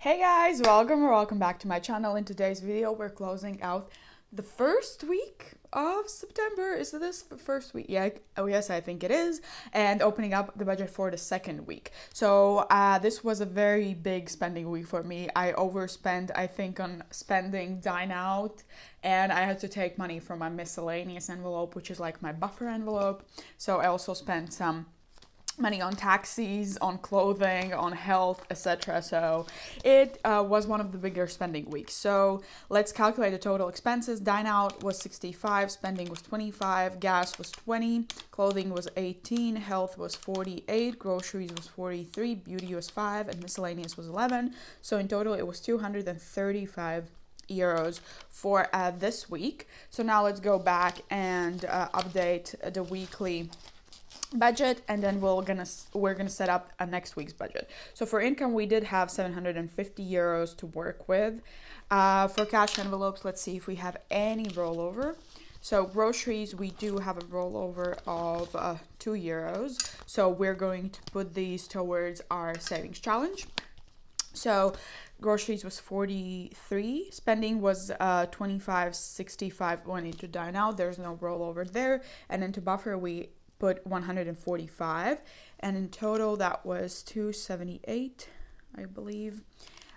Hey guys, welcome back to my channel. In today's video we're closing out the first week of September. Is this the first week? Yeah, oh yes, I think it is. And opening up the budget for the second week. So this was a very big spending week for me. I overspent, I think, on spending dine out, and I had to take money from my miscellaneous envelope, which is like my buffer envelope. So I also spent some money on taxis, on clothing, on health, etc. So it was one of the bigger spending weeks. So let's calculate the total expenses. Dine out was 65, spending was 25, gas was 20, clothing was 18, health was 48, groceries was 43, beauty was 5, and miscellaneous was 11. So in total it was 235 euros for this week. So now let's go back and update the weekly budget, and then we're gonna set up a next week's budget. So for income, we did have 750 euros to work with. For cash envelopes, let's see if we have any rollover. So groceries, we do have a rollover of 2 euros. So we're going to put these towards our savings challenge. So groceries was 43, spending was 25.65 going into dine out. There's no rollover there. And then to buffer, we put 145, and in total that was 278, I believe.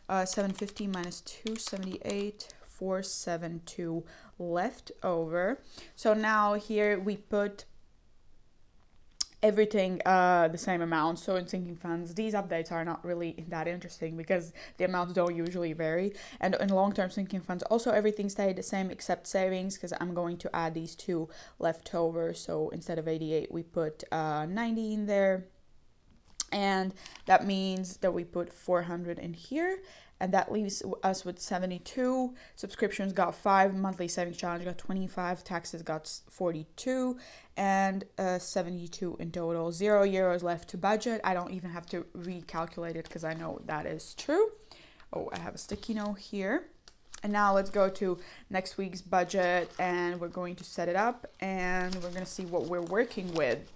750 minus 278, 472 left over. So now here we put everything the same amount. So in sinking funds, these updates are not really that interesting because the amounts don't usually vary. And in long-term sinking funds, also everything stayed the same except savings, because I'm going to add these two left over. So instead of 88, we put 90 in there, and that means that we put 400 in here, and that leaves us with 72. Subscriptions got 5, monthly savings challenge got 25, taxes got 42, and 72 in total. 0 euros left to budget. I don't even have to recalculate it because I know that is true. Oh, I have a sticky note here. And now let's go to next week's budget, and we're going to set it up, and we're going to see what we're working with.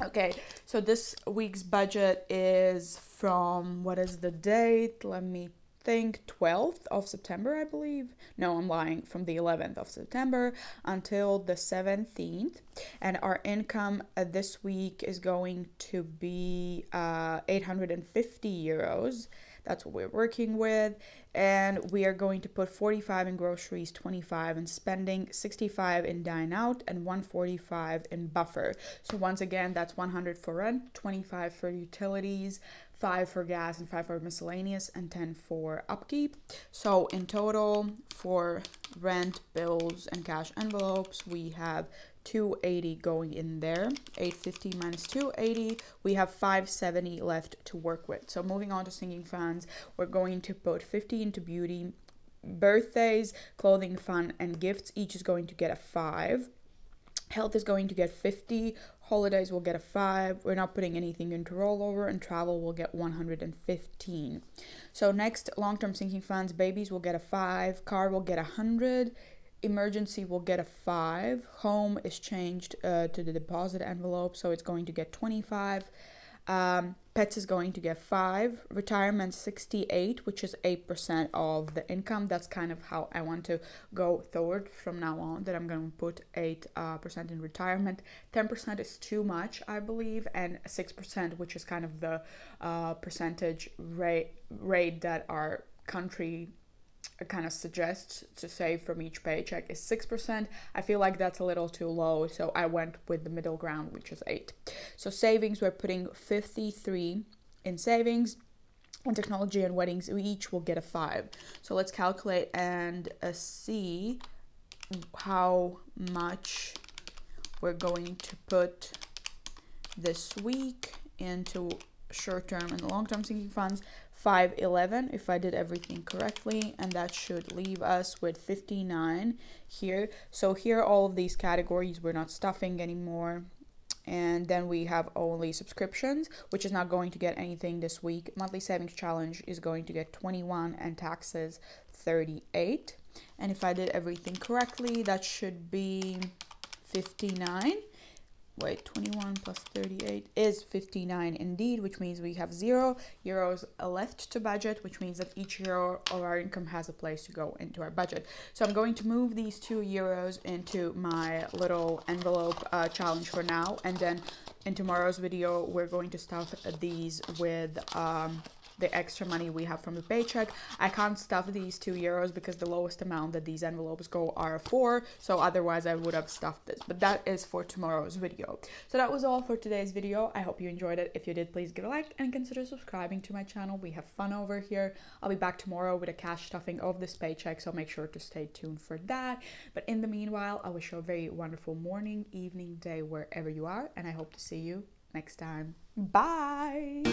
Okay, so this week's budget is from, what is the date? Let me think, 12th of September, I believe. No, I'm lying, from the 11th of September until the 17th. And our income this week is going to be 850 euros. That's what we're working with. And we are going to put 45 in groceries, 25 in spending, 65 in dine out, and 145 in buffer. So once again, that's 100 for rent, 25 for utilities, 5 for gas, and 5 for miscellaneous, and 10 for upkeep. So in total, for rent, bills, and cash envelopes, we have 280 going in there. 850 minus 280, we have 570 left to work with. So moving on to sinking funds, we're going to put 50 into beauty. Birthdays, clothing, fun, and gifts each is going to get a 5. Health is going to get 50. Holidays will get a 5. We're not putting anything into rollover, and travel will get 115. So next, long-term sinking funds, babies will get a 5. Car will get 100. Emergency will get a 5. Home is changed to the deposit envelope, so it's going to get 25. Pets is going to get 5. Retirement 68, which is 8% of the income. That's kind of how I want to go forward from now on, that I'm going to put 8% in retirement. 10% is too much, I believe, and 6%, which is kind of the percentage rate that our country kind of suggests to save from each paycheck, is 6%. I feel like that's a little too low, so I went with the middle ground, which is 8. So savings, we're putting 53 in savings, and technology and weddings, we each will get a 5. So let's calculate and see how much we're going to put this week into short-term and long-term sinking funds. 511 if I did everything correctly, and that should leave us with 59 here. So here, all of these categories we're not stuffing anymore. And then we have only subscriptions, which is not going to get anything this week. Monthly savings challenge is going to get 21, and taxes 38. And if I did everything correctly, that should be 59. wait, 21 plus 38 is 59 indeed, which means we have €0 left to budget, which means that each euro of our income has a place to go into our budget. So I'm going to move these €2 into my little envelope challenge for now, and then in tomorrow's video we're going to stuff these with the extra money we have from the paycheck. I can't stuff these €2 because the lowest amount that these envelopes go are 4, so otherwise I would have stuffed this, but that is for tomorrow's video. So that was all for today's video. I hope you enjoyed it. If you did, please give a like and consider subscribing to my channel. We have fun over here. I'll be back tomorrow with a cash stuffing of this paycheck, so make sure to stay tuned for that. But in the meanwhile, I wish you a very wonderful morning, evening, day, wherever you are, and I hope to see you next time. Bye!